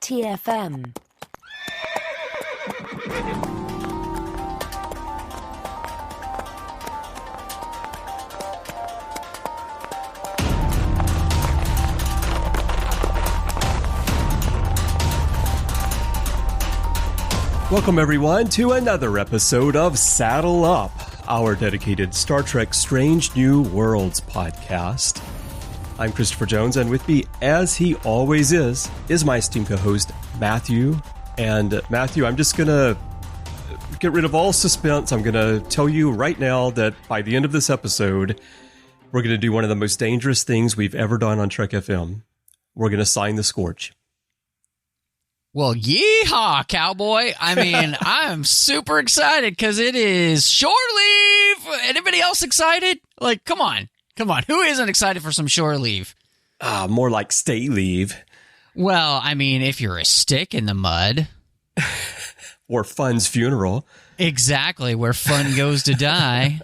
TFM. Welcome, everyone, to another episode of Saddle Up, our dedicated Star Trek Strange New Worlds podcast. I'm Christopher Jones, and with me, as he always is my esteemed co-host, Matthew. And Matthew, I'm just going to get rid of all suspense. I'm going to tell you right now that by the end of this episode, we're going to do one of the most dangerous things we've ever done on Trek FM. We're going to sign the Scorch. Well, yeehaw, cowboy. I mean, I'm super excited because it is shore leave. Anybody else excited? Like, come on. Who isn't excited for some shore leave? More like stay leave. Well, I mean, if you're a stick in the mud. Or Fun's funeral. Exactly, where Fun goes to die.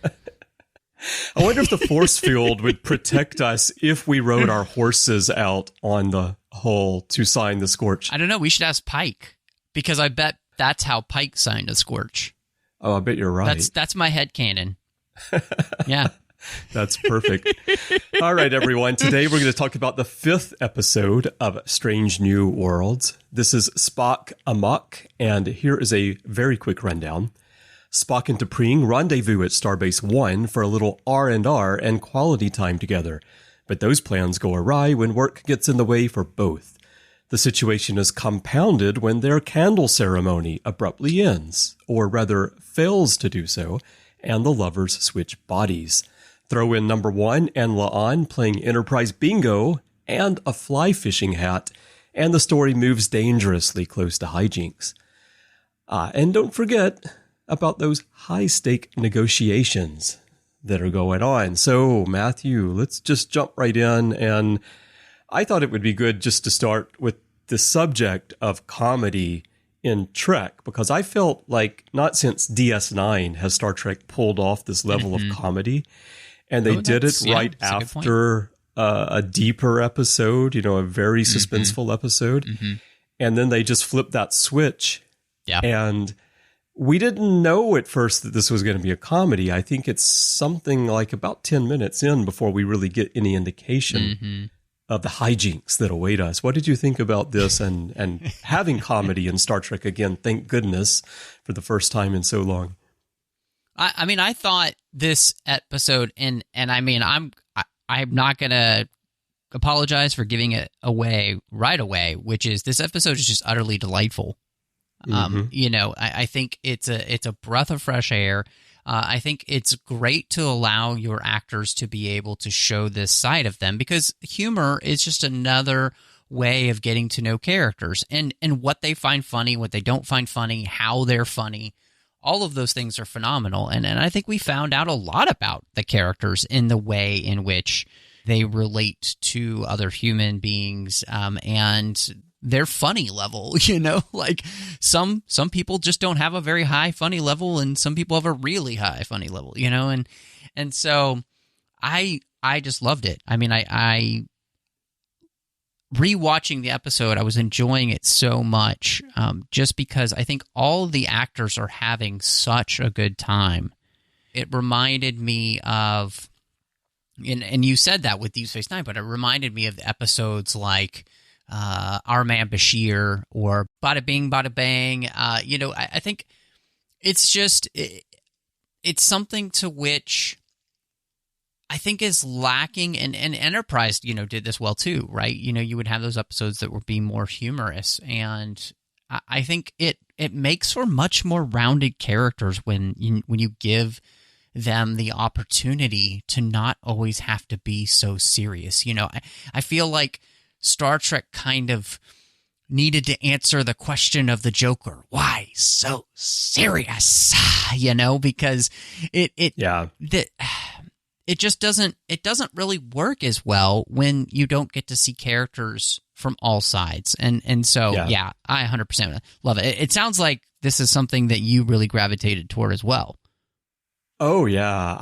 I wonder if the force field would protect us if we rode our horses out on the hull to sign the Scorch. I don't know. We should ask Pike, because I bet that's how Pike signed the Scorch. Oh, I bet you're right. That's my headcanon. Yeah. That's perfect. All right, everyone. Today we're going to talk about the 5th episode of Strange New Worlds. This is Spock Amok, and here is a very quick rundown. Spock and T'Pring rendezvous at Starbase 1 for a little R&R and quality time together. But those plans go awry when work gets in the way for both. The situation is compounded when their candle ceremony abruptly ends, or rather fails to do so, and the lovers switch bodies. Throw in number 1 and La'an playing Enterprise Bingo and a fly fishing hat, and the story moves dangerously close to hijinks. And don't forget about those high-stake negotiations that are going on. So, Matthew, let's just jump right in. And I thought it would be good just to start with the subject of comedy in Trek, because I felt like not since DS9 has Star Trek pulled off this level of comedy. And they did it right after a deeper episode, a very suspenseful episode. And then they just flipped that switch. Yeah. And we didn't know at first that this was going to be a comedy. I think it's something like about 10 minutes in before we really get any indication of the hijinks that await us. What did you think about this and having comedy in Star Trek again? Thank goodness, for the first time in so long. I mean, I thought this episode, and I mean, I'm not going to apologize for giving it away right away, which is this episode is just utterly delightful. I think it's a breath of fresh air. I think it's great to allow your actors to be able to show this side of them, because humor is just another way of getting to know characters and what they find funny, what they don't find funny, how they're funny. All of those things are phenomenal. And I think we found out a lot about the characters in the way in which they relate to other human beings, and their funny level, like some people just don't have a very high funny level, and some people have a really high funny level, and so I just loved it. I mean, I rewatching the episode, I was enjoying it so much, just because I think all the actors are having such a good time. It reminded me of, and you said that with Deep Space Nine, but it reminded me of the episodes like Our Man Bashir or Bada Bing, Bada Bang. I think it's just, it's something to which I think is lacking, and Enterprise, did this well too, right? You would have those episodes that would be more humorous, and I think it makes for much more rounded characters when you give them the opportunity to not always have to be so serious. I feel like Star Trek kind of needed to answer the question of the Joker. Why so serious? Because it just doesn't really work as well when you don't get to see characters from all sides. And so, I 100% love it. It sounds like this is something that you really gravitated toward as well. Oh, yeah.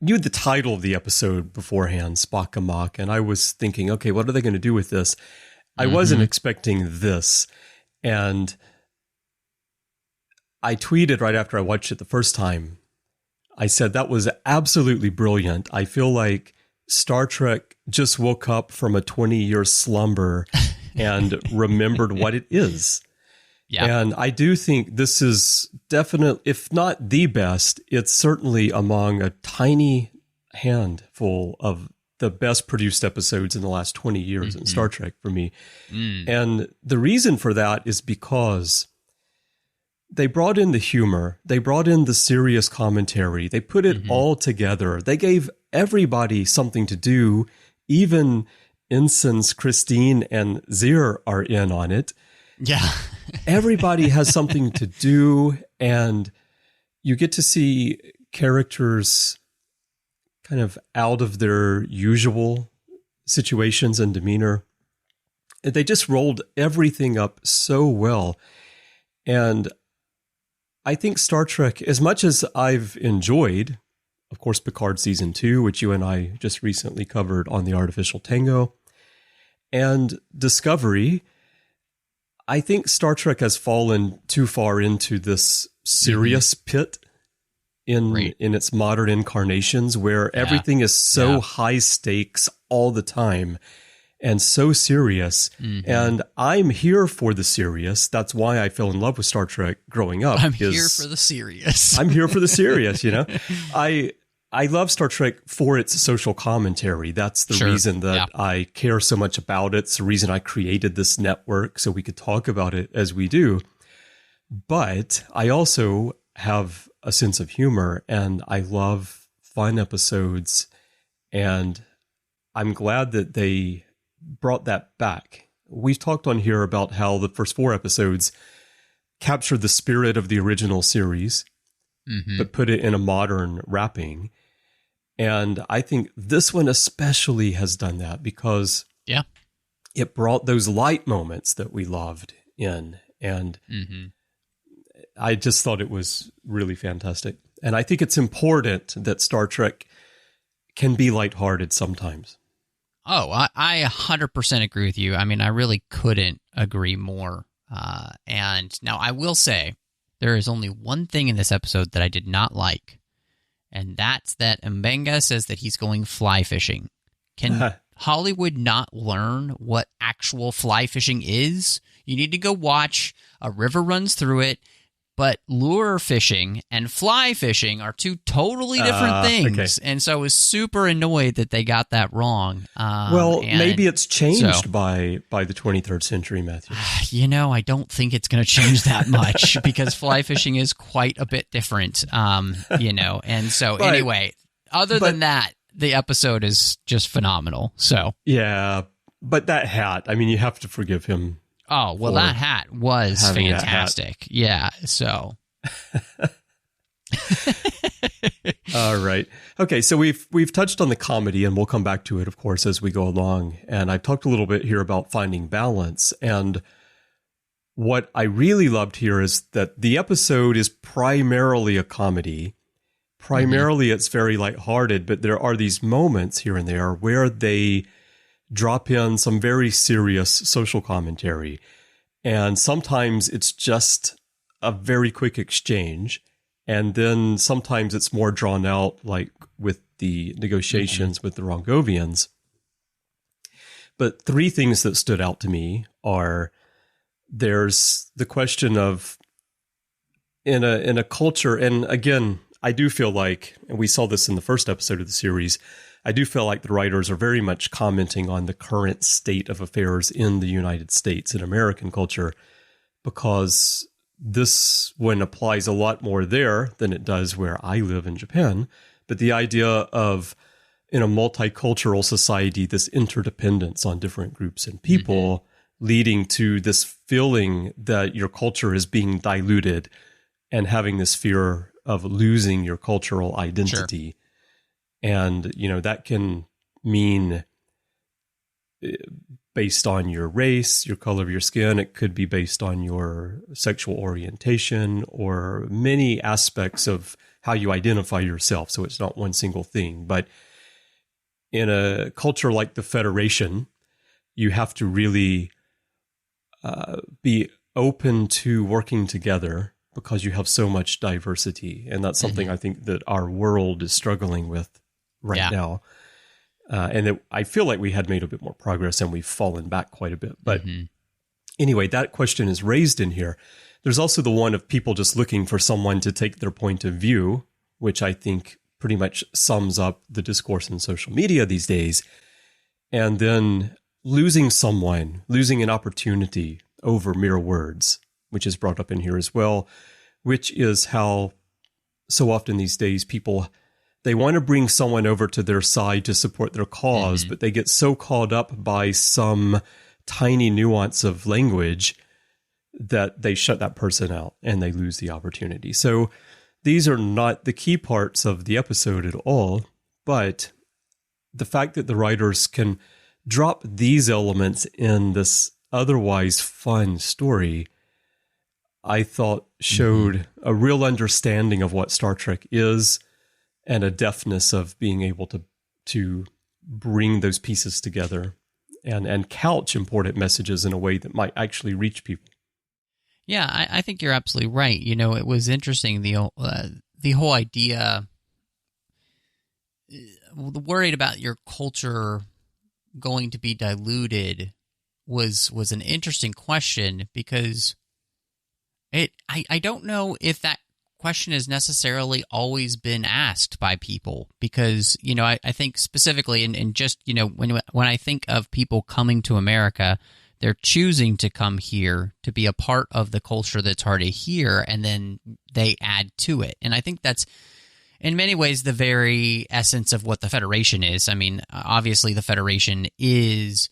knew the title of the episode beforehand, Spock Amok, and I was thinking, okay, what are they going to do with this? I wasn't expecting this. And I tweeted right after I watched it the first time. I said, that was absolutely brilliant. I feel like Star Trek just woke up from a 20-year slumber and remembered what it is. Yeah. And I do think this is definitely, if not the best, it's certainly among a tiny handful of the best produced episodes in the last 20 years in Star Trek for me. And the reason for that is because they brought in the humor, they brought in the serious commentary, they put it all together. They gave everybody something to do. Even Ensigns Christine and Zir are in on it. Yeah. Everybody has something to do, and you get to see characters kind of out of their usual situations and demeanor. They just rolled everything up so well. And I think Star Trek, as much as I've enjoyed, of course, Picard Season 2, which you and I just recently covered on the Artificial Tango, and Discovery, I think Star Trek has fallen too far into this serious pit in its modern incarnations, where everything is so high stakes all the time and so serious. And I'm here for the serious. That's why I fell in love with Star Trek growing up. I'm here for the serious. I'm here for the serious, you know. I love Star Trek for its social commentary. That's the reason that I care so much about it. It's the reason I created this network, so we could talk about it as we do. But I also have a sense of humor, and I love fun episodes. And I'm glad that they brought that back. We've talked on here about how the first 4 episodes captured the spirit of the original series, but put it in a modern wrapping. And I think this one especially has done that because it brought those light moments that we loved in. And I just thought it was really fantastic. And I think it's important that Star Trek can be lighthearted sometimes. Oh, I 100% agree with you. I mean, I really couldn't agree more. And now I will say there is only one thing in this episode that I did not like. And that's that Mbenga says that he's going fly fishing. Can Hollywood not learn what actual fly fishing is? You need to go watch A River Runs Through It. But lure fishing and fly fishing are 2 totally different things. Okay. And so I was super annoyed that they got that wrong. Maybe it's changed by the 23rd century, Matthew. You know, I don't think it's going to change that much because fly fishing is quite a bit different, you know. And so anyway, other than that, the episode is just phenomenal. So yeah, but that hat, I mean, you have to forgive him. Oh, well, that hat was fantastic. Yeah, so. All right. Okay, so we've touched on the comedy, and we'll come back to it, of course, as we go along. And I've talked a little bit here about finding balance. And what I really loved here is that the episode is primarily a comedy. Primarily, it's very lighthearted, but there are these moments here and there where they drop in some very serious social commentary. And sometimes it's just a very quick exchange. And then sometimes it's more drawn out, like with the negotiations with the Rongovians. But 3 things that stood out to me are there's the question of in a culture, and again, I do feel like, and we saw this in the first episode of the series, I do feel like the writers are very much commenting on the current state of affairs in the United States and American culture, because this one applies a lot more there than it does where I live in Japan. But the idea of, in a multicultural society, this interdependence on different groups and people leading to this feeling that your culture is being diluted and having this fear of losing your cultural identity. Sure. And, you know, that can mean based on your race, your color of your skin. It could be based on your sexual orientation or many aspects of how you identify yourself. So it's not one single thing. But in a culture like the Federation, you have to really be open to working together because you have so much diversity. And that's something I think that our world is struggling with right now. And I feel like we had made a bit more progress and we've fallen back quite a bit. But anyway, that question is raised in here. There's also the one of people just looking for someone to take their point of view, which I think pretty much sums up the discourse in social media these days. And then losing an opportunity over mere words, which is brought up in here as well, which is how so often these days they want to bring someone over to their side to support their cause, but they get so caught up by some tiny nuance of language that they shut that person out and they lose the opportunity. So these are not the key parts of the episode at all, but the fact that the writers can drop these elements in this otherwise fun story, I thought showed a real understanding of what Star Trek is and a deftness of being able to bring those pieces together and couch important messages in a way that might actually reach people. Yeah, I think you're absolutely right. You know, it was interesting, the whole idea, worried about your culture going to be diluted was an interesting question, because I don't know if that question has necessarily always been asked by people, because, you know, I think specifically, and just, you know, when I think of people coming to America, they're choosing to come here to be a part of the culture that's already here, and then they add to it. And I think that's, in many ways, the very essence of what the Federation is. I mean, obviously, the Federation is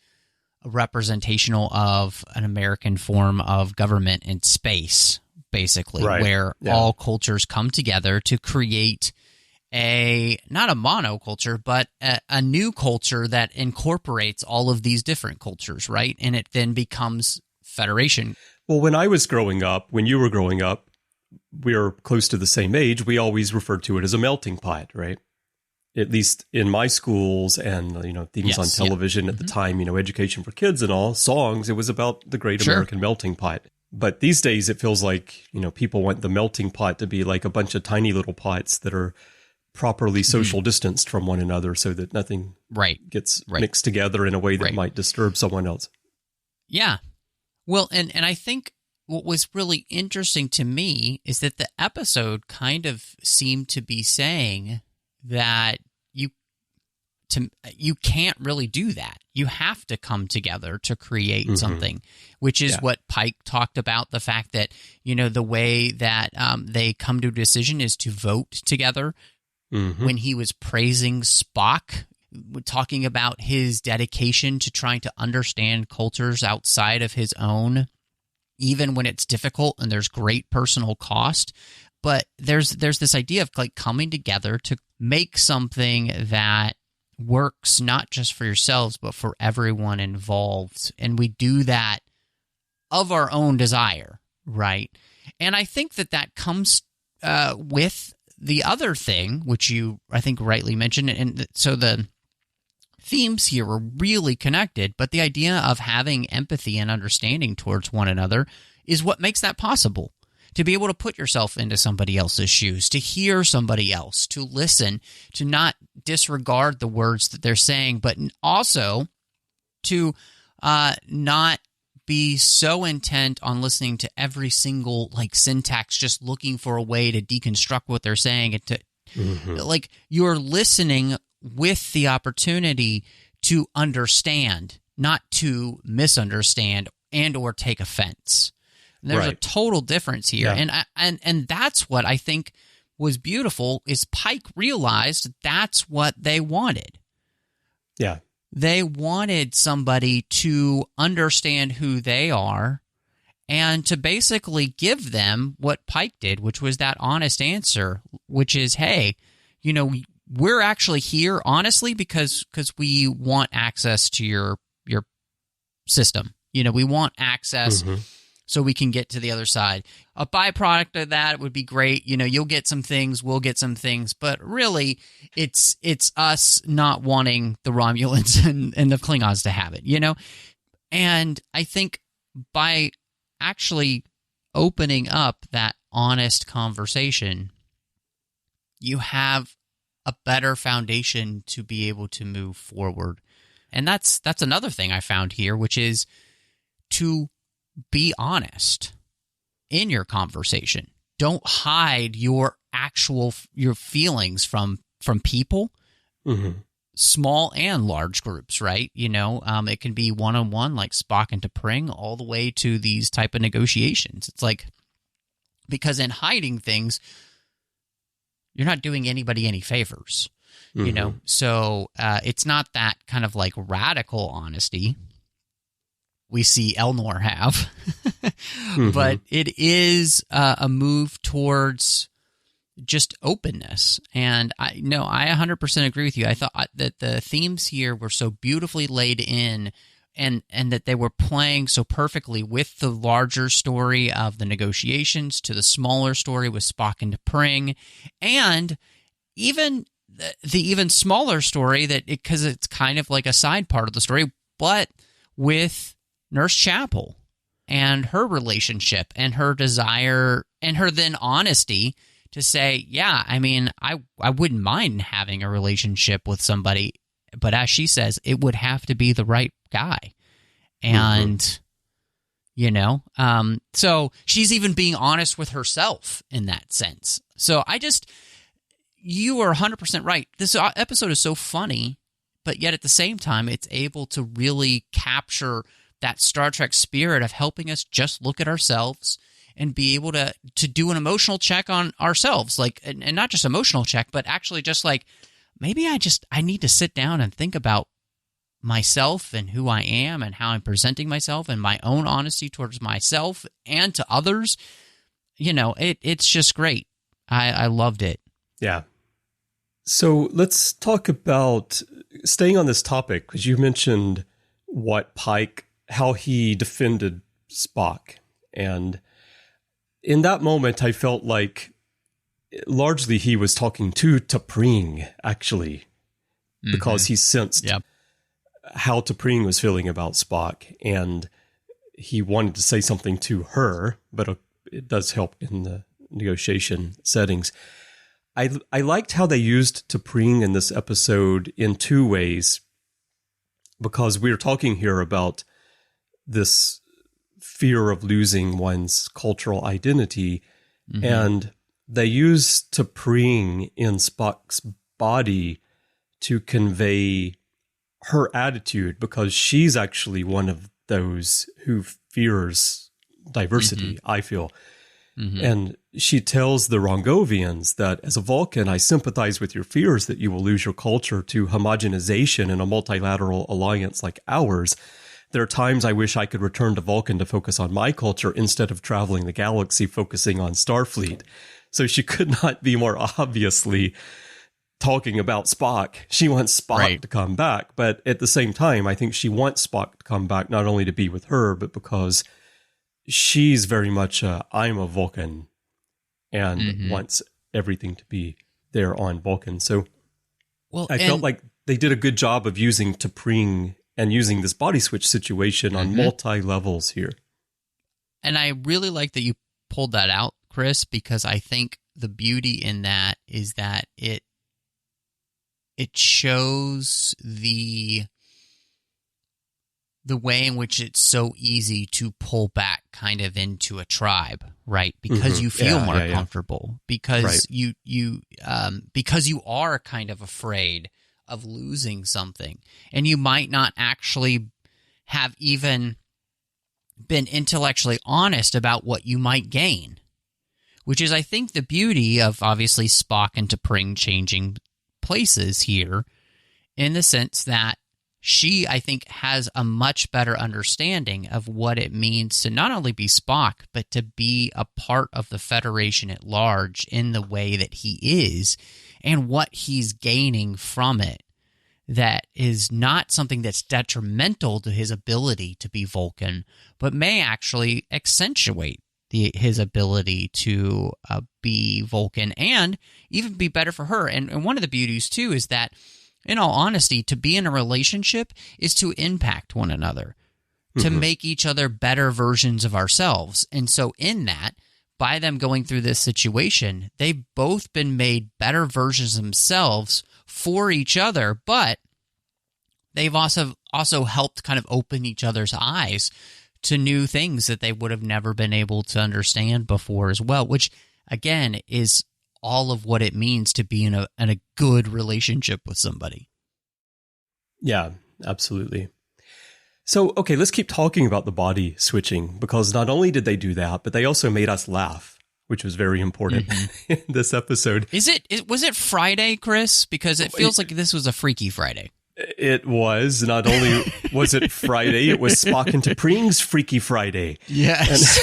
representational of an American form of government in space, basically, where all cultures come together to create not a monoculture, but a new culture that incorporates all of these different cultures, right? And it then becomes Federation. Well, when I was growing up, when you were growing up, we are close to the same age. We always referred to it as a melting pot, right? At least in my schools and, you know, things on television at the time, you know, Education for Kids and all, songs, it was about the great American melting pot. But these days it feels like, you know, people want the melting pot to be like a bunch of tiny little pots that are properly social distanced from one another so that nothing gets mixed together in a way that might disturb someone else. Yeah. Well, and I think what was really interesting to me is that the episode kind of seemed to be saying that you can't really do that. You have to come together to create something, which is what Pike talked about, the fact that, you know, the way that they come to a decision is to vote together. When he was praising Spock, talking about his dedication to trying to understand cultures outside of his own, even when it's difficult and there's great personal cost. But there's this idea of like coming together to make something that works not just for yourselves, but for everyone involved. And we do that of our own desire, right? And I think that comes with the other thing, which you, I think, rightly mentioned. And so the themes here were really connected, but the idea of having empathy and understanding towards one another is what makes that possible. To be able to put yourself into somebody else's shoes, to hear somebody else, to listen, to not disregard the words that they're saying, but also to not be so intent on listening to every single like syntax, just looking for a way to deconstruct what they're saying, and to like you're listening with the opportunity to understand, not to misunderstand and or take offense. And there's a total difference here. And that's what I think was beautiful, is Pike realized that's what they wanted. Yeah. They wanted somebody to understand who they are and to basically give them what Pike did, which was that honest answer, which is, hey, you know, we're actually here honestly because we want access to your system. We want access so we can get to the other side. A byproduct of that would be great. You'll get some things, we'll get some things, but really it's us not wanting the Romulans and the Klingons to have it, And I think by actually opening up that honest conversation, you have a better foundation to be able to move forward. And that's another thing I found here, which is to be honest in your conversation. Don't hide your feelings from people, small and large groups, right? It can be one-on-one like Spock and T'Pring, all the way to these type of negotiations. It's like, because in hiding things, you're not doing anybody any favors, So it's not that kind of like radical honesty we see Elnor have, but it is a move towards just openness. And I 100% agree with you. I thought that the themes here were so beautifully laid in, and that they were playing so perfectly with the larger story of the negotiations to the smaller story with Spock and T'Pring, and even the even smaller story because it's kind of like a side part of the story, but with Nurse Chapel and her relationship and her desire and her then honesty to say, yeah, I mean, I wouldn't mind having a relationship with somebody, but as she says, it would have to be the right guy. And, so she's even being honest with herself in that sense. So you are 100% right. This episode is so funny, but yet at the same time, it's able to really capture that Star Trek spirit of helping us just look at ourselves and be able to do an emotional check on ourselves, like, and not just emotional check, but actually just like, maybe I need to sit down and think about myself and who I am and how I'm presenting myself and my own honesty towards myself and to others. It's just great. I loved it. Yeah. So let's talk about staying on this topic, because you mentioned how he defended Spock. And in that moment, I felt like largely he was talking to T'Pring, actually, because he sensed how T'Pring was feeling about Spock, and he wanted to say something to her, but it does help in the negotiation settings. I liked how they used T'Pring in this episode in two ways, because we're talking here about this fear of losing one's cultural identity, and they use T'Pring in Spock's body to convey her attitude, because she's actually one of those who fears diversity, I feel. And she tells the Rongovians that, as a Vulcan, I sympathize with your fears that you will lose your culture to homogenization in a multilateral alliance like ours. There are times I wish I could return to Vulcan to focus on my culture instead of traveling the galaxy focusing on Starfleet. So she could not be more obviously talking about Spock. She wants Spock to come back, but at the same time, I think she wants Spock to come back not only to be with her, but because she's very much I'm a Vulcan and wants everything to be there on Vulcan. So I felt like they did a good job of using T'Pring and using this body switch situation on multi-levels here. And I really like that you pulled that out, Chris, because I think the beauty in that is that it shows the way in which it's so easy to pull back kind of into a tribe, right? Because you feel more comfortable, because because you are kind of afraid of losing something, and you might not actually have even been intellectually honest about what you might gain, which is, I think, the beauty of obviously Spock and T'Pring changing places here, in the sense that she, I think, has a much better understanding of what it means to not only be Spock, but to be a part of the Federation at large in the way that he is, and what he's gaining from it. that is not something that's detrimental to his ability to be Vulcan, but may actually accentuate his ability to be Vulcan and even be better for her. And one of the beauties, too, is that, in all honesty, to be in a relationship is to impact one another, to make each other better versions of ourselves. And so in that, by them going through this situation, they've both been made better versions of themselves for each other, but they've also helped kind of open each other's eyes to new things that they would have never been able to understand before as well, which, again, is all of what it means to be in a good relationship with somebody. Yeah, absolutely. So, okay, let's keep talking about the body switching, because not only did they do that, but they also made us laugh, which was very important in this episode. Was it Friday, Chris? Because it feels like this was a Freaky Friday. It was. Not only was it Friday, it was Spock and T'Pring's Freaky Friday. Yes.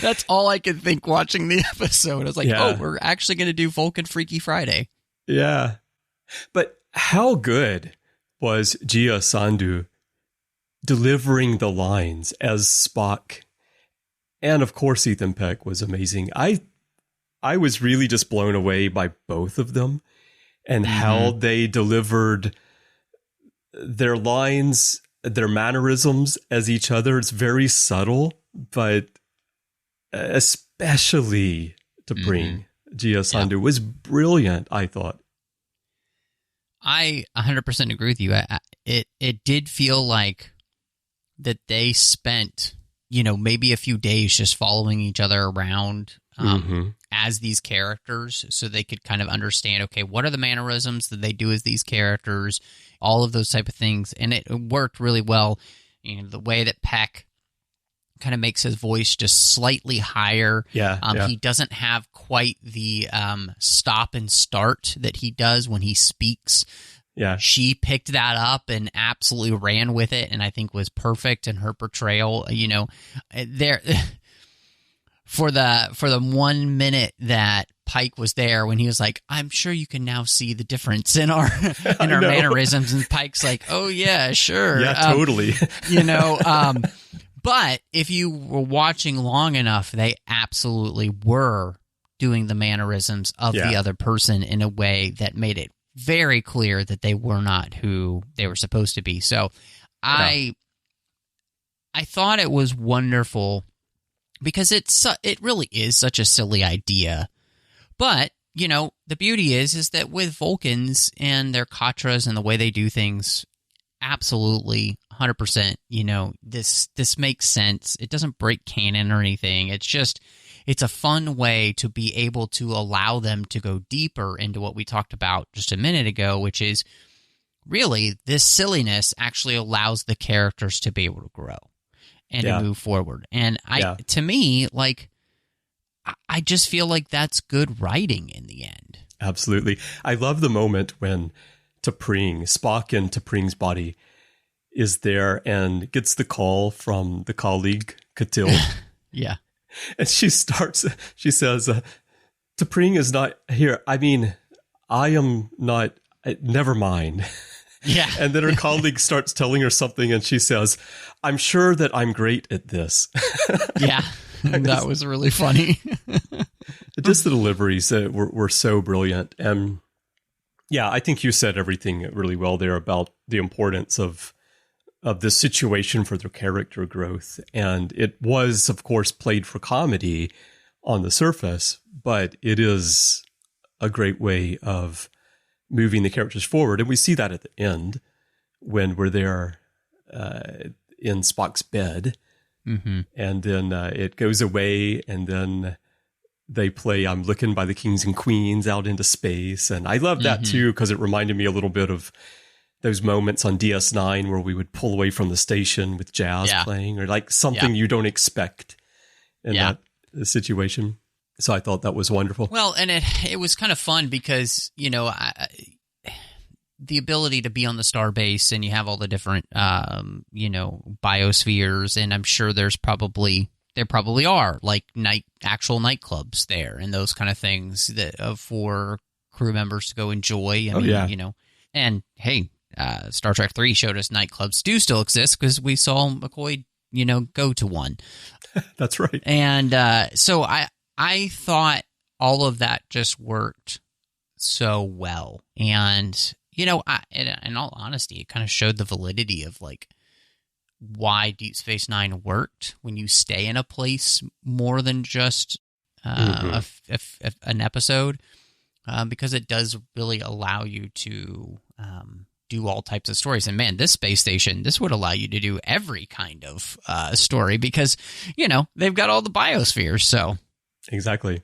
That's all I could think watching the episode. I was like, oh, we're actually going to do Vulcan Freaky Friday. Yeah. But how good was Gia Sandhu delivering the lines as Spock? And of course, Ethan Peck was amazing. I was really just blown away by both of them and how they delivered their lines, their mannerisms as each other. It's very subtle, but especially T'Pring, Gia Sandhu was brilliant, I thought. I 100% agree with you. It did feel like that they spent, maybe a few days just following each other around as these characters, so they could kind of understand, okay, what are the mannerisms that they do as these characters, all of those type of things. And it worked really well. The way that Peck kind of makes his voice just slightly higher. He doesn't have quite the stop and start that he does when he speaks. Yeah. She picked that up and absolutely ran with it, and I think was perfect in her portrayal. There for the 1 minute that Pike was there, when he was like, "I'm sure you can now see the difference in our mannerisms," and Pike's like, "Oh yeah, sure, yeah, totally." But if you were watching long enough, they absolutely were doing the mannerisms of the other person in a way that made it very clear that they were not who they were supposed to be. So I thought it was wonderful because it really is such a silly idea. But, the beauty is that with Vulcans and their Katras and the way they do things, absolutely 100%, this makes sense. It doesn't break canon or anything. It's a fun way to be able to allow them to go deeper into what we talked about just a minute ago, which is really this silliness actually allows the characters to be able to grow and to move forward. And to me, I just feel like that's good writing in the end. Absolutely. I love the moment when Spock and T'Pring's body is there and gets the call from the colleague, Catil. Yeah. And she says, T'Pring is not here. I mean, I am not, never mind. Yeah. And then her colleague starts telling her something and she says, "I'm sure that I'm great at this." Yeah. That was really funny. Just the deliveries were so brilliant. And yeah, I think you said everything really well there about the importance of this situation for their character growth. And it was, of course, played for comedy on the surface, but it is a great way of moving the characters forward. And we see that at the end when we're there in Spock's bed. And then it goes away, and then they play "I'm Looking" by the Kings and Queens out into space. And I love that too, because it reminded me a little bit of those moments on DS9 where we would pull away from the station with jazz playing, or like something you don't expect in that situation. So I thought that was wonderful. Well, and it was kind of fun because, the ability to be on the Starbase, and you have all the different, biospheres, and I'm sure there probably are like actual nightclubs there and those kind of things that for crew members to go enjoy. I Oh, mean, yeah. you know, and hey, Star Trek 3 showed us nightclubs do still exist because we saw McCoy, you know, go to one. That's right. And so I thought all of that just worked so well. And, you know, in all honesty, it kind of showed the validity of like why Deep Space Nine worked when you stay in a place more than just an episode, because it does really allow you to do all types of stories. And man, this space station, this would allow you to do every kind of story because, you know, they've got all the biospheres. So Exactly.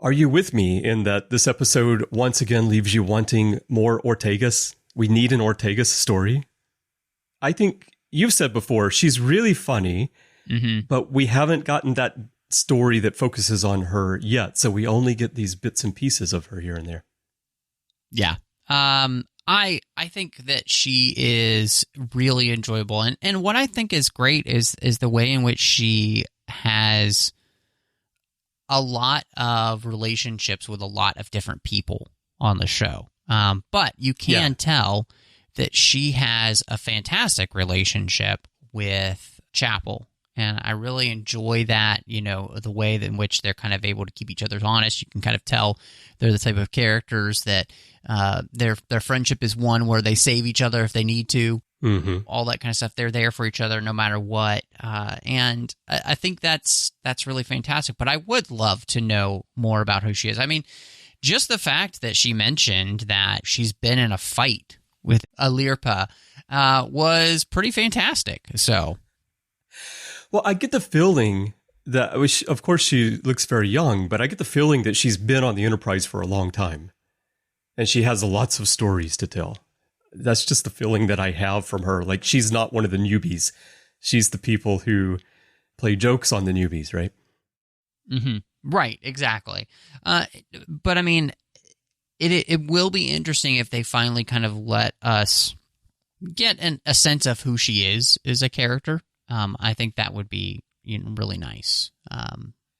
Are you with me in that this episode once again leaves you wanting more Ortegas? We need an Ortegas story. I think you've said before, she's really funny, but we haven't gotten that story that focuses on her yet. So we only get these bits and pieces of her here and there. Yeah. I think that she is really enjoyable. And what I think is great is the way in which she has a lot of relationships with a lot of different people on the show. But you can tell that she has a fantastic relationship with Chapel. And I really enjoy that, you know, the way in which they're kind of able to keep each other honest. You can kind of tell they're the type of characters that their friendship is one where they save each other if they need to. All that kind of stuff. They're there for each other no matter what. And I think that's really fantastic. But I would love to know more about who she is. I mean, just the fact that she mentioned that she's been in a fight with Alirpa was pretty fantastic. So... Well, I get the feeling that, of course, she looks very young, but I get the feeling that she's been on the Enterprise for a long time. And she has lots of stories to tell. That's just the feeling that I have from her. Like, she's not one of the newbies. She's the people who play jokes on the newbies, right? Right, exactly. But, I mean, it will be interesting if they finally kind of let us get a sense of who she is as a character. I think that would be, you know, really nice,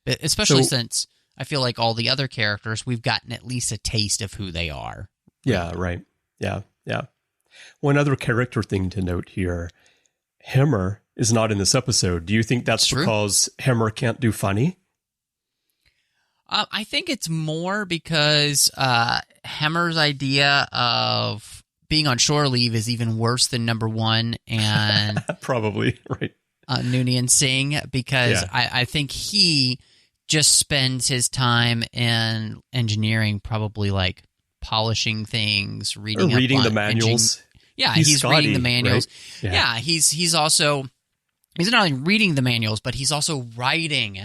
especially since I feel like all the other characters, we've gotten at least a taste of who they are. Yeah, right. Yeah. One other character thing to note here, Hemmer is not in this episode. Do you think that's because Hemmer can't do funny? I think it's more because Hemmer's idea of being on shore leave is even worse than number one, and probably right. Noonien Singh, because I think he just spends his time in engineering, probably like polishing things, reading the manuals. He's Scotty, reading the manuals. Right? He's also not only reading the manuals, but he's also writing.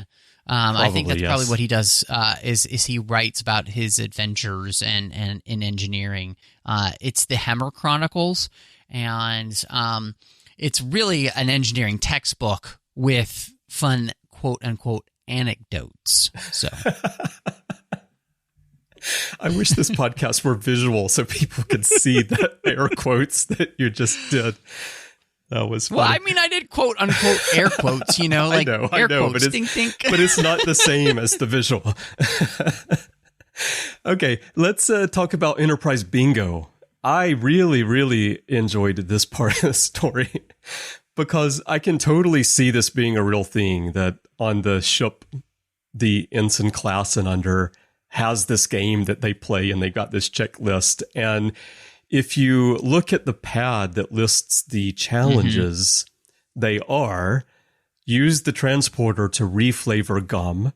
I think that's probably what he does. Is he writes about his adventures and in engineering. It's the Hemmer Chronicles, and it's really an engineering textbook with fun quote unquote anecdotes. So. I wish this podcast were visual so people could see the air quotes that you just did. That was funny. Well, I mean, I did quote unquote air quotes, you know, like I know, quotes, ding, ding. But it's not the same as the visual. Okay, let's talk about Enterprise Bingo. I really, really enjoyed this part of the story because I can totally see this being a real thing, that on the ship, the ensign class and under has this game that they play, and they got this checklist. And if you look at the pad that lists the challenges, they are use the transporter to reflavor gum.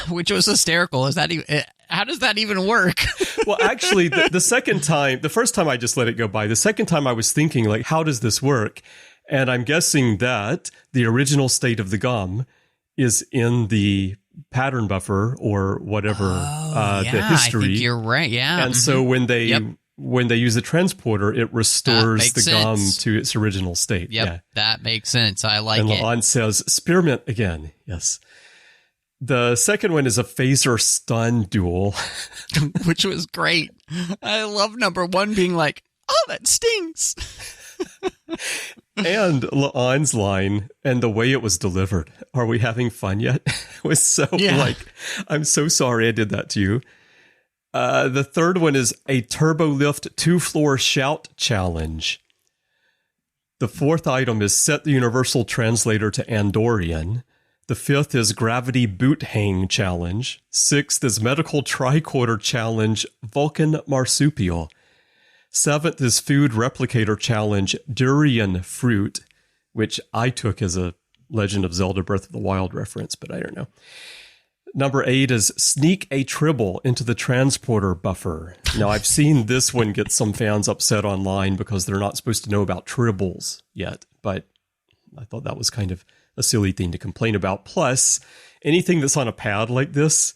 Which was hysterical. Is that even, how does that even work? Well, actually, the first time I just let it go by. The second time I was thinking, like, how does this work? And I'm guessing that the original state of the gum is in the pattern buffer or whatever, the history. I think you're right. Yeah. And so when they use the transporter, it restores the gum to its original state. Yep, yeah. That makes sense. I like it. And La'an says, spearmint again. Yes. The second one is a phaser stun duel. Which was great. I love number one being like, oh, that stings. And La'an's line and the way it was delivered. Are we having fun yet? Was so like, I'm so sorry I did that to you. The third one is a Turbo Lift 2-floor shout challenge. The fourth item is set the universal translator to Andorian. The fifth is gravity boot hang challenge. Sixth is medical tricorder challenge Vulcan marsupial. Seventh is food replicator challenge durian fruit, which I took as a Legend of Zelda Breath of the Wild reference, but I don't know. Number 8 is sneak a tribble into the transporter buffer. Now, I've seen this one get some fans upset online because they're not supposed to know about tribbles yet, but I thought that was kind of a silly thing to complain about. Plus, anything that's on a pad like this,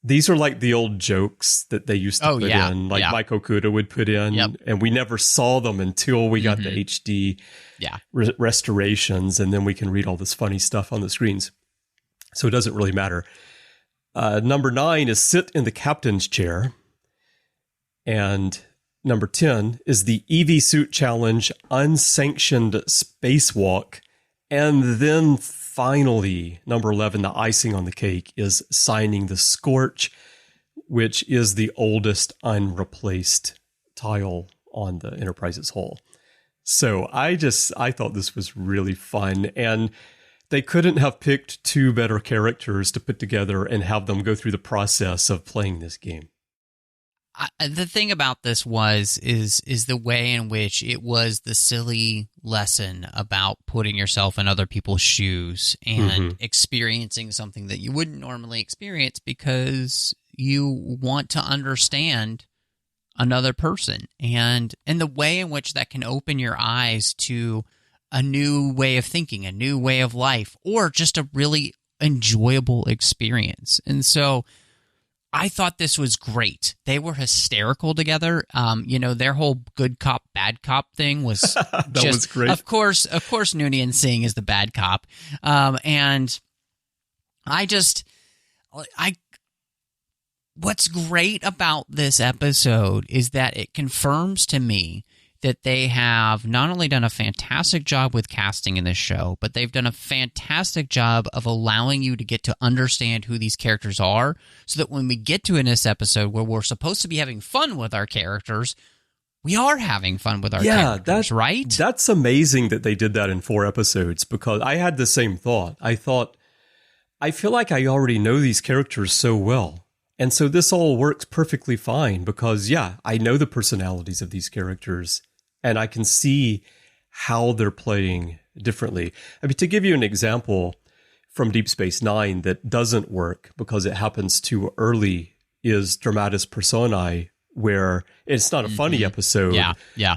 these are like the old jokes that they used to put in, like Mike Okuda would put in, and we never saw them until we got the HD restorations, and then we can read all this funny stuff on the screens. So it doesn't really matter. Number 9 is sit in the captain's chair. And number 10 is the EV suit challenge, unsanctioned spacewalk. And then finally, number 11, the icing on the cake, is signing the Scorch, which is the oldest unreplaced tile on the Enterprise's hull. So I thought this was really fun. And they couldn't have picked two better characters to put together and have them go through the process of playing this game. The thing about this is the way in which it was the silly lesson about putting yourself in other people's shoes and experiencing something that you wouldn't normally experience because you want to understand another person, and the way in which that can open your eyes to a new way of thinking, a new way of life, or just a really enjoyable experience. And so I thought this was great. They were hysterical together. Their whole good cop, bad cop thing was that was great. Of course, Noonien Singh is the bad cop. And what's great about this episode is that it confirms to me that they have not only done a fantastic job with casting in this show, but they've done a fantastic job of allowing you to get to understand who these characters are, so that when we get to in this episode where we're supposed to be having fun with our characters, we are having fun with our characters, right? That's amazing that they did that in 4 episodes, because I had the same thought. I feel like I already know these characters so well. And so this all works perfectly fine because, I know the personalities of these characters. And I can see how they're playing differently. I mean, to give you an example from Deep Space Nine that doesn't work because it happens too early is Dramatis Personae, where it's not a funny episode,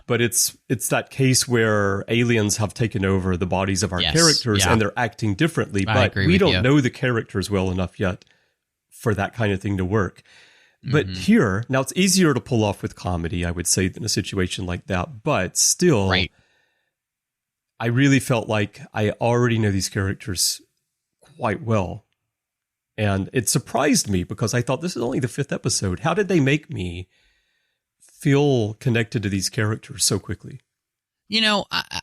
but it's that case where aliens have taken over the bodies of our characters and they're acting differently, but we don't know the characters well enough yet for that kind of thing to work. But here, now it's easier to pull off with comedy, I would say, than a situation like that. But still, I really felt like I already know these characters quite well. And it surprised me because I thought this is only the 5th episode. How did they make me feel connected to these characters so quickly?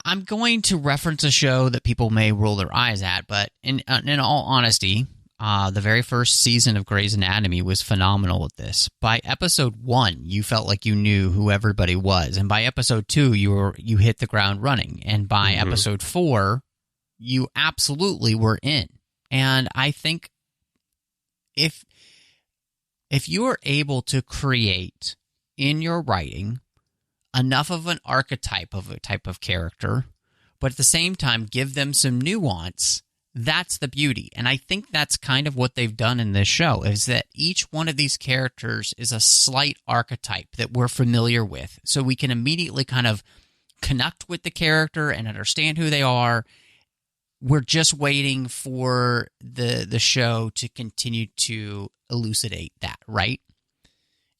I'm going to reference a show that people may roll their eyes at, but in all honesty, the very first season of Grey's Anatomy was phenomenal with this. By episode 1, you felt like you knew who everybody was, and by episode 2, you hit the ground running, and by episode 4, you absolutely were in. And I think if you are able to create in your writing enough of an archetype of a type of character, but at the same time give them some nuance, that's the beauty. And I think that's kind of what they've done in this show, is that each one of these characters is a slight archetype that we're familiar with. So we can immediately kind of connect with the character and understand who they are. We're just waiting for the show to continue to elucidate that, right?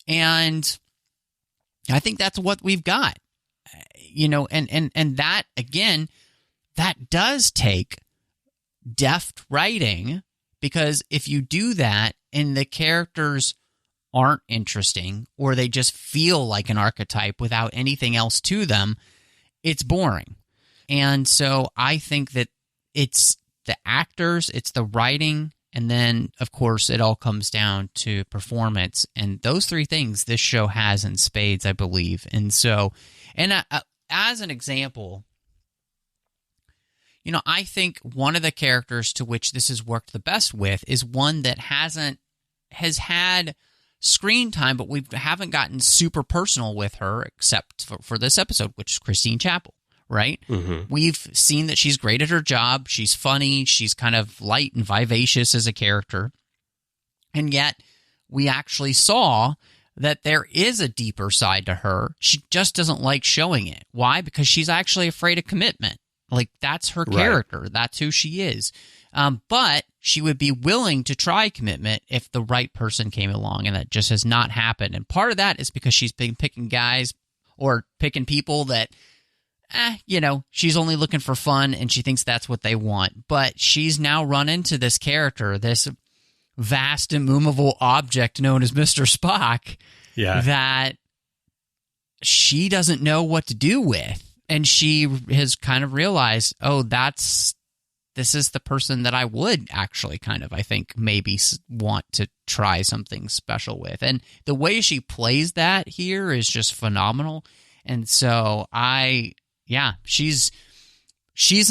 And I think that's what we've got. And that, again, that does take deft writing, because if you do that and the characters aren't interesting or they just feel like an archetype without anything else to them, it's boring. And so I think that it's the actors, it's the writing, And then, of course, it all comes down to performance. And those three things this show has in spades, I believe. And so, as an example, I think one of the characters to which this has worked the best with is one that has had screen time, but we haven't gotten super personal with her except for this episode, which is Christine Chapel. Right? Mm-hmm. We've seen that she's great at her job. She's funny. She's kind of light and vivacious as a character. And yet, we actually saw that there is a deeper side to her. She just doesn't like showing it. Why? Because she's actually afraid of commitment. Like, that's her character. Right. That's who she is. But she would be willing to try commitment if the right person came along, and that just has not happened. And part of that is because she's been picking guys or picking people that she's only looking for fun, and she thinks that's what they want. But she's now run into this character, this vast, immovable object known as Mr. Spock, that she doesn't know what to do with. And she has kind of realized, this is the person that I would actually I think, maybe want to try something special with. And the way she plays that here is just phenomenal. And so she's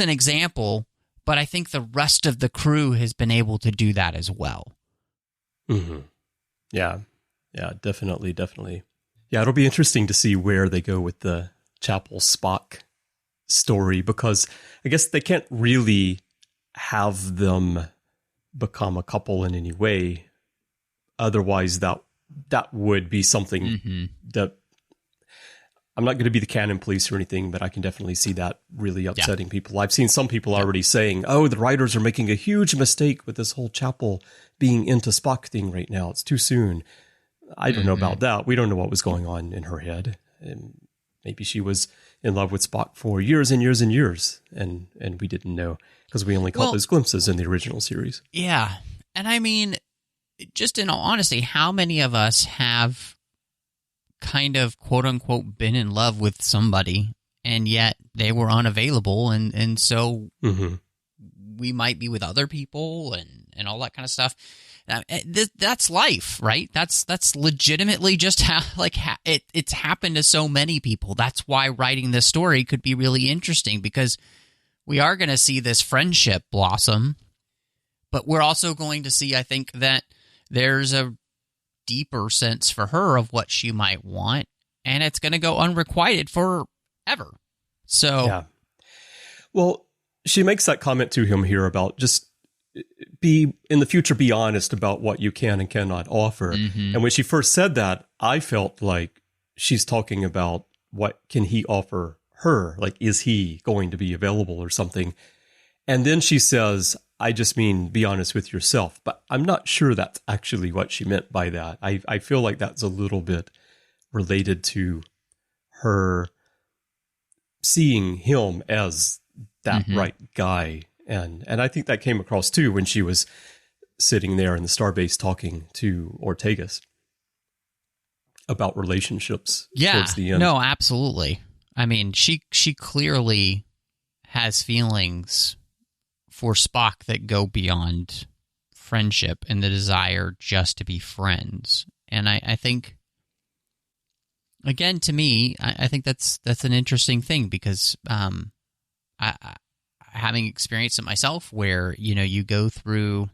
an example, but I think the rest of the crew has been able to do that as well. Mm-hmm. Yeah, definitely. Yeah, it'll be interesting to see where they go with the Chapel Spock story, because I guess they can't really have them become a couple in any way. Otherwise, that would be something that I'm not going to be the canon police or anything, but I can definitely see that really upsetting people. I've seen some people already saying, the writers are making a huge mistake with this whole Chapel being into Spock thing right now. It's too soon. I don't know about that. We don't know what was going on in her head. And maybe she was in love with Spock for years and years and years, and we didn't know because we only caught those glimpses in the original series. Yeah. And I mean, just in all honesty, how many of us have kind of quote unquote been in love with somebody and yet they were unavailable, and so we might be with other people and all that kind of stuff. That's life, right? That's legitimately just how it's happened to so many people. That's why writing this story could be really interesting, because we are going to see this friendship blossom, but we're also going to see, I think, that there's a deeper sense for her of what she might want, and it's going to go unrequited forever. So, well, she makes that comment to him here about just be in the future, be honest about what you can and cannot offer. And when she first said that, I felt like she's talking about what can he offer her? Like, is he going to be available or something? And then she says, I just mean be honest with yourself. But I'm not sure that's actually what she meant by that. I feel like that's a little bit related to her seeing him as that right guy. And I think that came across too when she was sitting there in the Starbase talking to Ortegas about relationships towards the end. No, absolutely. I mean, she clearly has feelings for Spock that go beyond friendship and the desire just to be friends. And I think, again, to me, I think that's an interesting thing, because having experienced it myself, where you go through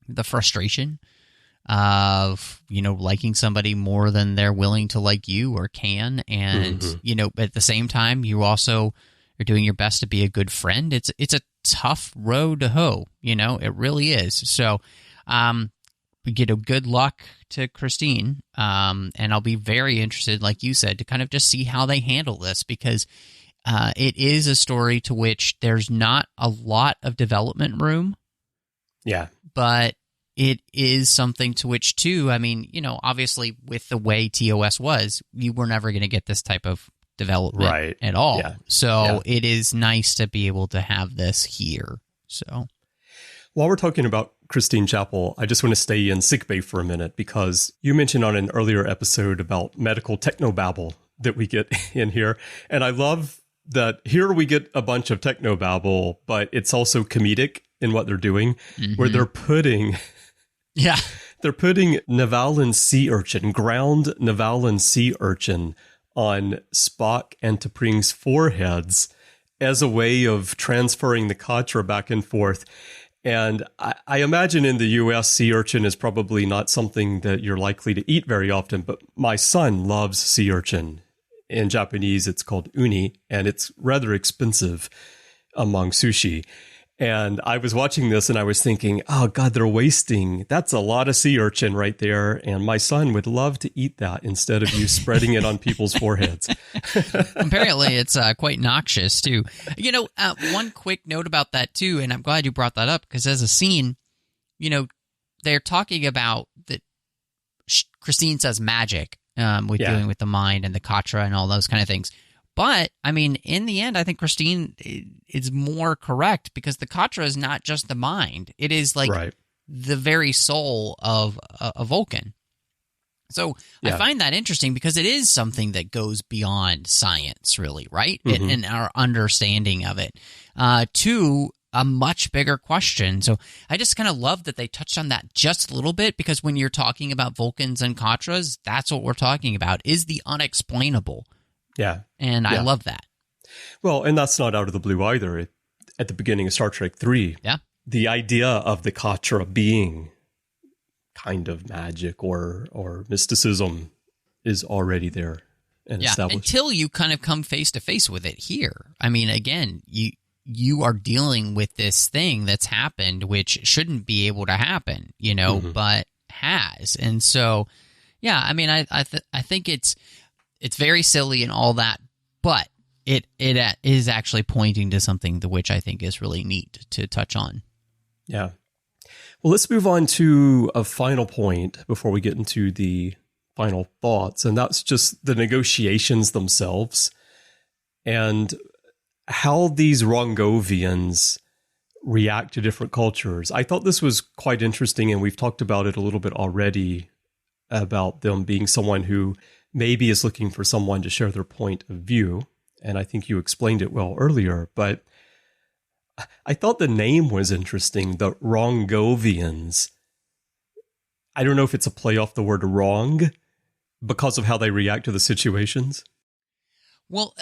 the frustration of liking somebody more than they're willing to like you or can, and at the same time you also are doing your best to be a good friend. It's a tough road to hoe, it really is. So we get a good luck to Christine, and I'll be very interested, like you said, to kind of just see how they handle this, because it is a story to which there's not a lot of development room. Yeah. But it is something to which, too, I mean, obviously with the way TOS was, you were never going to get this type of development at all. Yeah. So it is nice to be able to have this here. So while we're talking about Christine Chapel, I just want to stay in sickbay for a minute, because you mentioned on an earlier episode about medical technobabble that we get in here. And I love that here we get a bunch of technobabble, but it's also comedic. in what they're doing, where Mhm. they're putting Yeah. they're putting Navalan sea urchin, ground Navalan sea urchin, on Spock and T'Pring's foreheads as a way of transferring the Katra back and forth. And I imagine in the U.S., sea urchin is probably not something that you're likely to eat very often, but my son loves sea urchin. In Japanese, it's called uni, and it's rather expensive among sushi. And I was watching this and I was thinking, oh God, they're wasting. That's a lot of sea urchin right there. And my son would love to eat that instead of you spreading it on people's foreheads. Apparently, it's quite noxious, too. One quick note about that, too, and I'm glad you brought that up, because as a scene, they're talking about that Christine says magic with dealing with the mind and the Katra and all those kind of things. But, I mean, in the end, I think Christine is more correct, because the Katra is not just the mind. It is like the very soul of a Vulcan. So I find that interesting, because it is something that goes beyond science, really, right? Mm-hmm. And our understanding of it to a much bigger question. So I just kind of love that they touched on that just a little bit, because when you're talking about Vulcans and Katras, that's what we're talking about, is the unexplainable. Yeah. And I love that. Well, and that's not out of the blue either. At the beginning of Star Trek 3, the idea of the Katra being kind of magic or mysticism is already there and established. Until you kind of come face to face with it here. I mean, again, you are dealing with this thing that's happened, which shouldn't be able to happen, but has. And so, I mean, I think it's very silly and all that, but it is actually pointing to something which I think is really neat to touch on. Yeah. Well, let's move on to a final point before we get into the final thoughts, and that's just the negotiations themselves and how these Rongovians react to different cultures. I thought this was quite interesting, and we've talked about it a little bit already, about them being someone who maybe is looking for someone to share their point of view. And I think you explained it well earlier, but I thought the name was interesting, the Rongovians. I don't know if it's a play off the word wrong because of how they react to the situations. Well,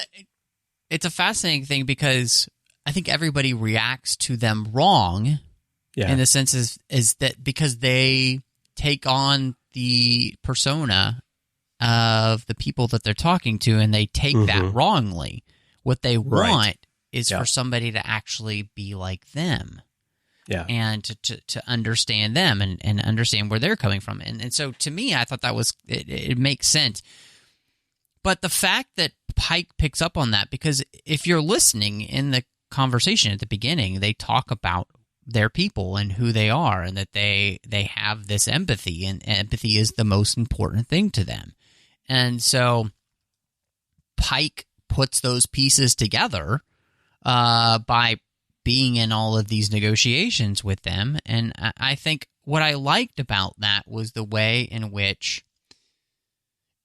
it's a fascinating thing, because I think everybody reacts to them wrong in the sense is that because they take on the persona of the people that they're talking to, and they take that wrongly. What they want is for somebody to actually be like them, and to understand them and understand where they're coming from. And so to me, I thought that was it makes sense. But the fact that Pike picks up on that, because if you're listening in the conversation at the beginning, they talk about their people and who they are, and that they have this empathy, and empathy is the most important thing to them. And so Pike puts those pieces together by being in all of these negotiations with them. And I think what I liked about that was the way in which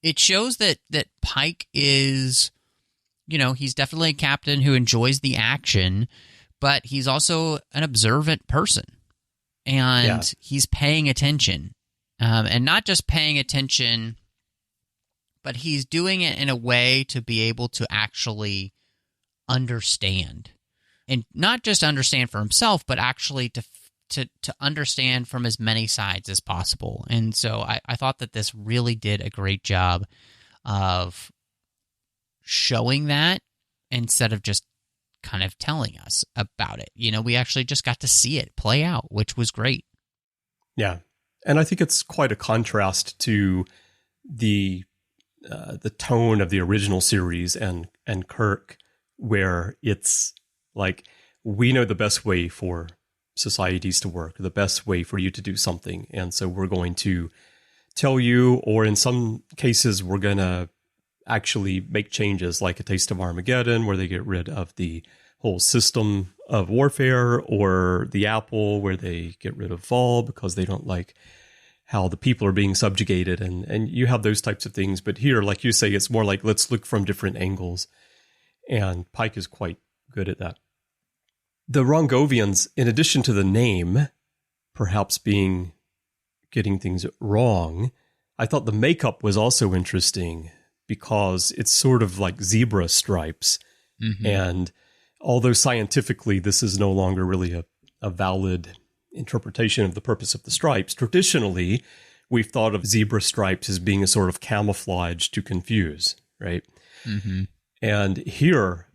it shows that Pike is, he's definitely a captain who enjoys the action, but he's also an observant person. And he's paying attention. And not just paying attention, but he's doing it in a way to be able to actually understand. And not just understand for himself, but actually to understand from as many sides as possible. And so I thought that this really did a great job of showing that instead of just kind of telling us about it. We actually just got to see it play out, which was great. Yeah. And I think it's quite a contrast to the tone of the original series and Kirk, where it's like, we know the best way for societies to work, the best way for you to do something. And so we're going to tell you, or in some cases, we're going to actually make changes, like A Taste of Armageddon, where they get rid of the whole system of warfare, or the Apple, where they get rid of Vol because they don't like how the people are being subjugated. And you have those types of things. But here, like you say, it's more like, let's look from different angles. And Pike is quite good at that. The Rongovians, in addition to the name, perhaps getting things wrong, I thought the makeup was also interesting because it's sort of like zebra stripes. Mm-hmm. And although scientifically this is no longer really a valid interpretation of the purpose of the stripes, traditionally we've thought of zebra stripes as being a sort of camouflage to confuse, right? Mm-hmm. And here,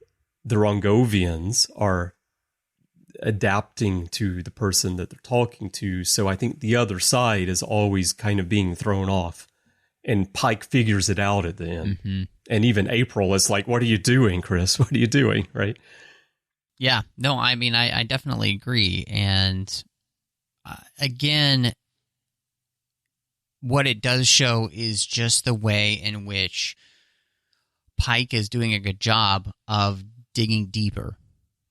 the Rongovians are adapting to the person that they're talking to. So I think the other side is always kind of being thrown off. And Pike figures it out at the end. Mm-hmm. And even April is like, what are you doing, Chris? What are you doing? Right? Yeah. No, I mean, I definitely agree. And again, what it does show is just the way in which Pike is doing a good job of digging deeper,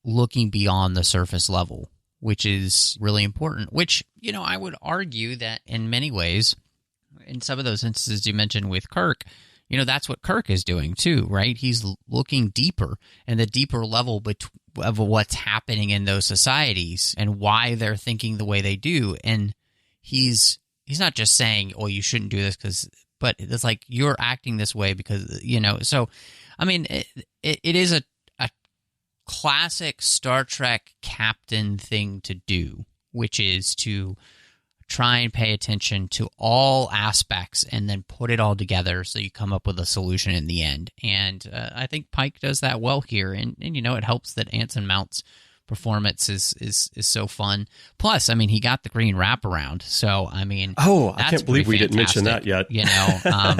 looking beyond the surface level, which is really important, which, I would argue that in many ways, in some of those instances you mentioned with Kirk, that's what Kirk is doing too, right? He's looking deeper and the deeper level of what's happening in those societies and why they're thinking the way they do. And he's not just saying, oh, you shouldn't do this but it's like, you're acting this way because, so, I mean, it is a classic Star Trek captain thing to do, which is to try and pay attention to all aspects and then put it all together so you come up with a solution in the end. And I think Pike does that well here. And it helps that Anson Mount's performance is so fun. Plus, I mean, he got the green wraparound. So, I mean, I can't believe we didn't mention that yet.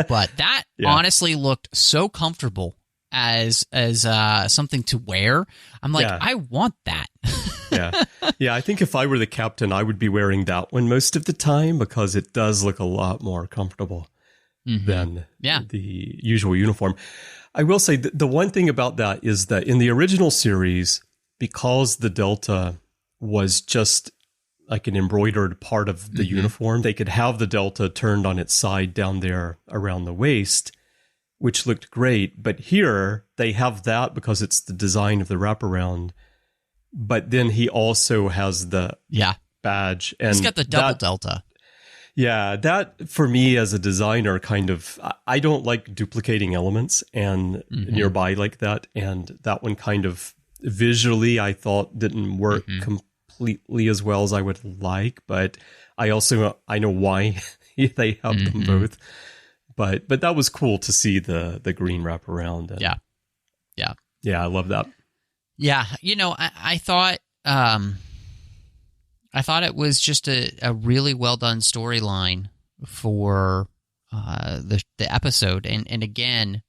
But that honestly looked so comfortable as something to wear. I'm like, I want that. Yeah. I think if I were the captain, I would be wearing that one most of the time because it does look a lot more comfortable than the usual uniform. I will say that the one thing about that is that in the original series, because the Delta was just like an embroidered part of the uniform, they could have the Delta turned on its side down there around the waist, which looked great. But here they have that because it's the design of the wraparound. But then he also has the badge. And he's got the double Delta. Yeah, that for me as a designer kind of, I don't like duplicating elements and nearby like that. And that one kind of visually I thought didn't work completely as well as I would like. But I know why they have them both. But that was cool to see the green wraparound. And yeah, I love that. Yeah, I thought it was just a really well done storyline for the episode, and again,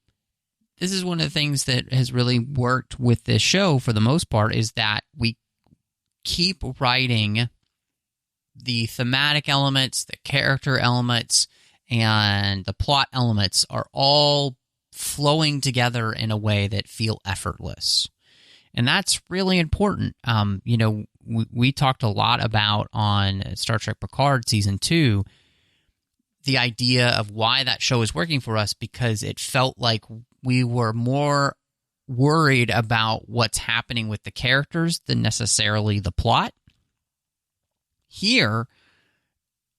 this is one of the things that has really worked with this show for the most part is that we keep writing the thematic elements, the character elements, and the plot elements are all flowing together in a way that feel effortless. And that's really important. We talked a lot about on Star Trek Picard Season 2, the idea of why that show is working for us because it felt like we were more worried about what's happening with the characters than necessarily the plot. Here,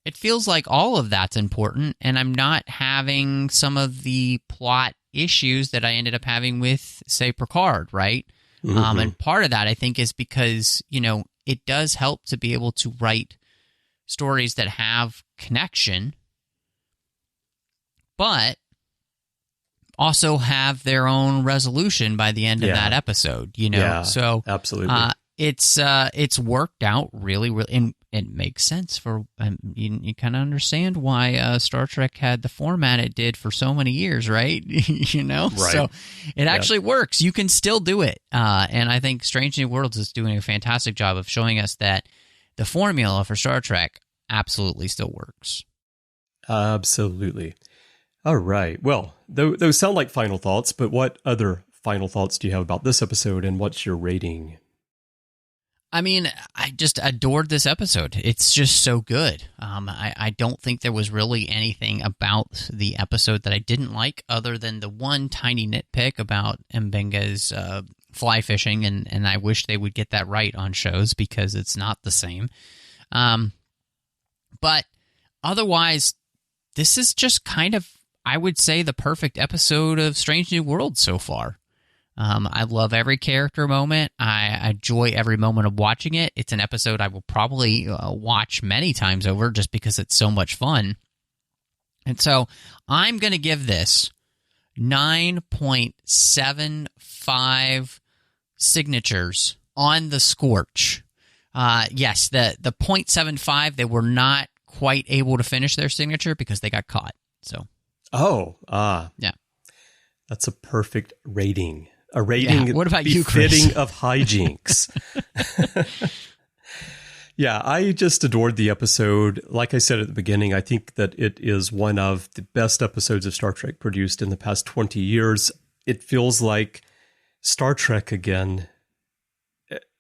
it feels like all of that's important, and I'm not having some of the plot issues that I ended up having with, say, Picard, right? And part of that, I think, is because, it does help to be able to write stories that have connection, but also have their own resolution by the end of that episode, So absolutely. It's worked out really, really, and it makes sense for you kind of understand why Star Trek had the format it did for so many years, right? Right. So it actually works. You can still do it, and I think Strange New Worlds is doing a fantastic job of showing us that the formula for Star Trek absolutely still works. Absolutely. All right. Well, those sound like final thoughts, but what other final thoughts do you have about this episode, and what's your rating? I mean, I just adored this episode. It's just so good. I don't think there was really anything about the episode that I didn't like other than the one tiny nitpick about M'Benga's fly fishing, and I wish they would get that right on shows because it's not the same. But otherwise, this is just kind of, I would say, the perfect episode of Strange New Worlds so far. I love every character moment. I enjoy every moment of watching it. It's an episode I will probably watch many times over just because it's so much fun. And so I'm going to give this 9.75 signatures on the Scorch. Yes, the 0.75, they were not quite able to finish their signature because they got caught. So, yeah, that's a perfect rating. A rating. Yeah. What about you, Chris? Befitting of hijinks. Yeah, I just adored the episode. Like I said at the beginning, I think that it is one of the best episodes of Star Trek produced in the past 20 years. It feels like Star Trek again.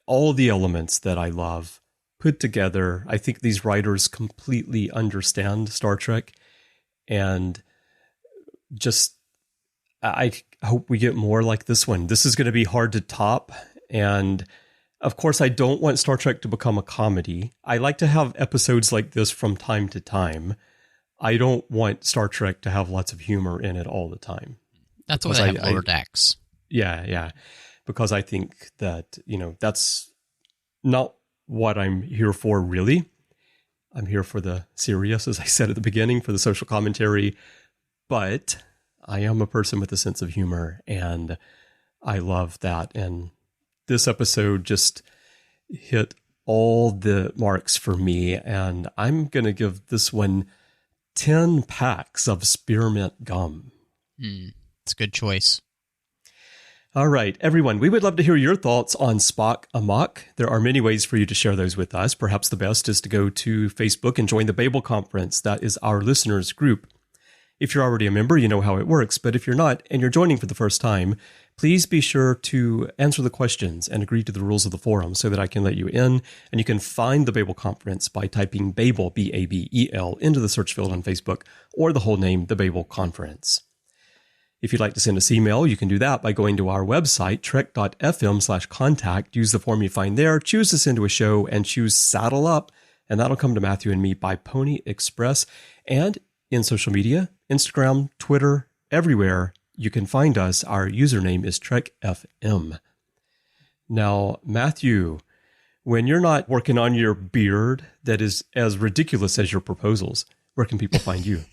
All the elements that I love put together. I think these writers completely understand Star Trek, and just I hope we get more like this one. This is going to be hard to top, and of course, I don't want Star Trek to become a comedy. I like to have episodes like this from time to time. I don't want Star Trek to have lots of humor in it all the time. That's why they have Lower Decks. Yeah. Because I think that, that's not what I'm here for, really. I'm here for the serious, as I said at the beginning, for the social commentary. But I am a person with a sense of humor, and I love that. And this episode just hit all the marks for me, and I'm going to give this one 10 packs of spearmint gum. It's a good choice. All right, everyone, we would love to hear your thoughts on Spock Amok. There are many ways for you to share those with us. Perhaps the best is to go to Facebook and join the Babel Conference. That is our listeners group. If you're already a member, you know how it works. But if you're not and you're joining for the first time, please be sure to answer the questions and agree to the rules of the forum so that I can let you in. And you can find the Babel Conference by typing Babel, B-A-B-E-L, into the search field on Facebook, or the whole name, the Babel Conference. If you'd like to send us email, you can do that by going to our website, trek.fm/contact. Use the form you find there, choose to send to a show, and choose Saddle Up. And that'll come to Matthew and me by Pony Express. And in social media, Instagram, Twitter, everywhere you can find us. Our username is TrekFM. Now, Matthew, when you're not working on your beard that is as ridiculous as your proposals, where can people find you?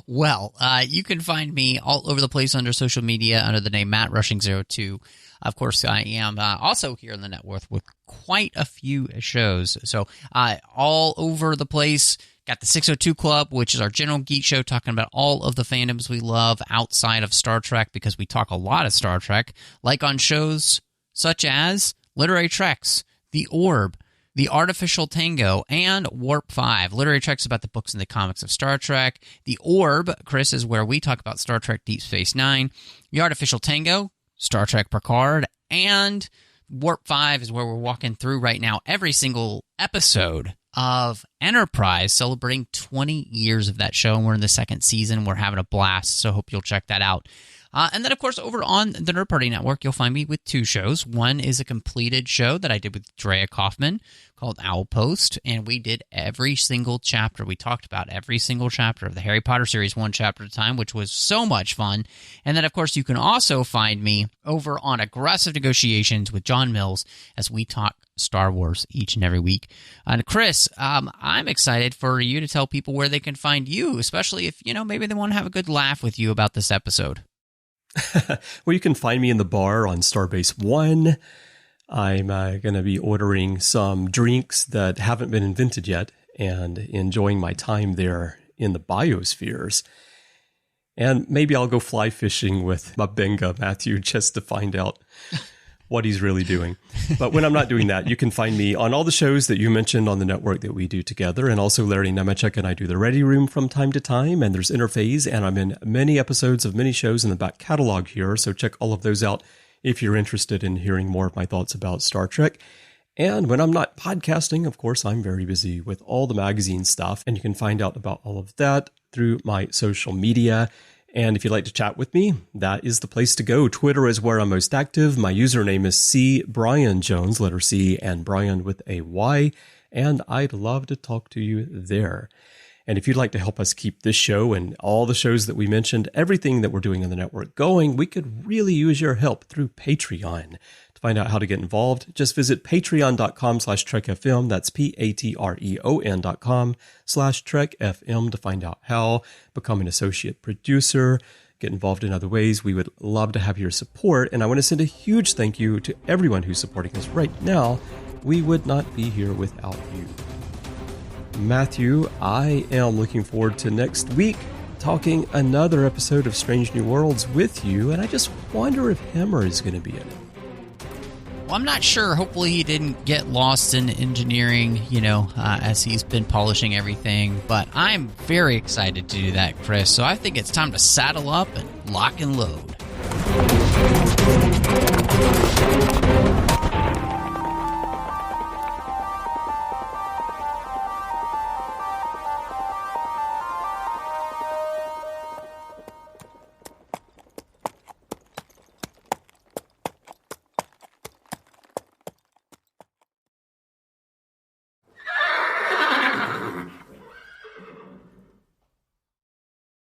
Well, you can find me all over the place under social media under the name MattRushing02. Of course, I am also here in the network with quite a few shows. So all over the place. Got the 602 Club, which is our general geek show talking about all of the fandoms we love outside of Star Trek, because we talk a lot of Star Trek, like on shows such as Literary Treks, The Orb, The Artificial Tango, and Warp 5. Literary Treks about the books and the comics of Star Trek. The Orb, Chris, is where we talk about Star Trek Deep Space Nine. The Artificial Tango, Star Trek Picard. And Warp 5 is where we're walking through right now every single episode of Enterprise, celebrating 20 years of that show. And we're in the second season. We're having a blast, so hope you'll check that out. And then, of course, over on the Nerd Party Network, you'll find me with two shows. One is a completed show that I did with Drea Kaufman called Owlpost, and we did every single chapter. We talked about every single chapter of the Harry Potter series, one chapter at a time, which was so much fun. And then, of course, you can also find me over on Aggressive Negotiations with John Mills as we talk Star Wars each and every week. And Chris, I'm excited for you to tell people where they can find you, especially if, maybe they want to have a good laugh with you about this episode. Well, you can find me in the bar on Starbase 1. I'm going to be ordering some drinks that haven't been invented yet and enjoying my time there in the biospheres. And maybe I'll go fly fishing with Mabenga Matthew just to find out what he's really doing. But when I'm not doing that, you can find me on all the shows that you mentioned on the network that we do together. And also Larry Nemechek and I do the Ready Room from time to time. And there's Interphase. And I'm in many episodes of many shows in the back catalog here. So check all of those out if you're interested in hearing more of my thoughts about Star Trek. And when I'm not podcasting, of course, I'm very busy with all the magazine stuff. And you can find out about all of that through my social media. And if you'd like to chat with me, that is the place to go. Twitter is where I'm most active. My username is C Bryan Jones, letter C, and Bryan with a Y. And I'd love to talk to you there. And if you'd like to help us keep this show and all the shows that we mentioned, everything that we're doing on the network going, we could really use your help through Patreon. To find out how to get involved, just visit patreon.com/trekfm. That's patreon.com/trekfm to find out how, become an associate producer, get involved in other ways. We would love to have your support. And I want to send a huge thank you to everyone who's supporting us right now. We would not be here without you. Matthew, I am looking forward to next week talking another episode of Strange New Worlds with you, and I just wonder if Hammer is going to be in it. Well, I'm not sure. Hopefully he didn't get lost in engineering, as he's been polishing everything, but I'm very excited to do that, Chris, so I think it's time to saddle up and lock and load.